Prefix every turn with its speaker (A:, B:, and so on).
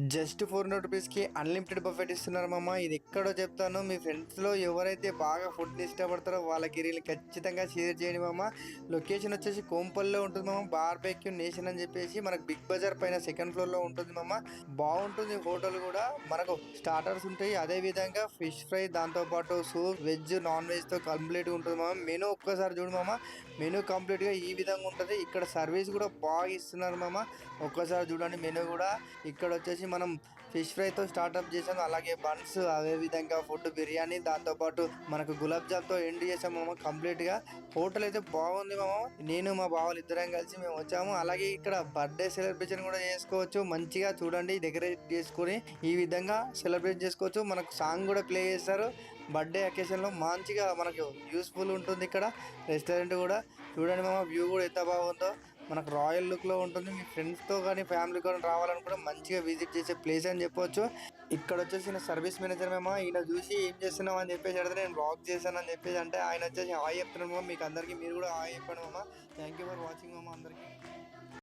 A: Just 400 రూపీస్‌కి unlimited buffet ఇస్తున్నారు మామ. ఇది ఎక్కడో చెప్తాను. మీ ఫ్రెండ్స్‌లో ఎవరైతే బాగా ఫుడ్‌ని ఇష్టపడతారో వాళ్ళకి రీల్‌ని ఖచ్చితంగా షేర్ చేయండి మామ. లొకేషన్ వచ్చేసి కోంపల్లిలో ఉంటుంది మామ. బార్బెక్యూ నేషన్ అని చెప్పేసి మనకు బిగ్ బజార్ పైన సెకండ్ ఫ్లోర్‌లో ఉంటుంది మామ. బాగుంటుంది హోటల్ కూడా. మనకు స్టార్టర్స్ ఉంటాయి. అదే విధంగా ఫిష్ ఫ్రై, దాంతో పాటు సూప్, వెజ్, నాన్ వెజ్‌తో కంప్లీట్‌గా ఉంటుంది మామ. మెనూ ఒక్కసారి చూడు మామ. మెనూ కంప్లీట్‌గా ఈ విధంగా ఉంటది. ఇక్కడ సర్వీస్ కూడా బాగా ఇస్తున్నారు మామ. ఒక్కసారి చూడండి మెనూ కూడా. ఇక్కడ వచ్చేసి మనం ఫిష్ ఫ్రైతో స్టార్ట్అప్ చేసాం. అలాగే బన్స్, అదే విధంగా ఫుడ్ బిర్యానీ, దాంతోపాటు మనకు గులాబ్ జామ్తో ఎండ్ చేసాం మామ కంప్లీట్గా. హోటల్ అయితే బాగుంది మామ. నేను మా బావలు ఇద్దరం కలిసి మేము వచ్చాము. అలాగే ఇక్కడ బర్త్డే సెలబ్రేషన్ కూడా చేసుకోవచ్చు. మంచిగా చూడండి డెకరేట్ చేసుకుని ఈ విధంగా సెలబ్రేట్ చేసుకోవచ్చు. మనకు సాంగ్ కూడా ప్లే చేస్తారు. బర్త్డే అకేషన్లో మంచిగా మనకు యూస్ఫుల్ ఉంటుంది. ఇక్కడ రెస్టారెంట్ కూడా చూడండి మామ. వ్యూ కూడా ఎంత బాగుందో. మనకు రాయల్ లుక్లో ఉంటుంది. మీ ఫ్రెండ్స్తో కానీ ఫ్యామిలీ కానీ రావాలనుకుంటే మంచిగా విజిట్ చేసే ప్లేస్ అని చెప్పొచ్చు. ఇక్కడ వచ్చేసి నా సర్వీస్ మేనేజర్ మేము ఈయన చూసి ఏం చేస్తున్నావు అని చెప్పేసి అడిగితే నేను బ్లాగ్ చేశాను అని చెప్పేసి అంటే ఆయన వచ్చేసి హాయ్ చెప్తున్నాను మామ. మీకు అందరికీ మీరు కూడా హాయ్ చెప్పండి మామ. థ్యాంక్ యూ ఫర్ వాచింగ్ మామ అందరికీ.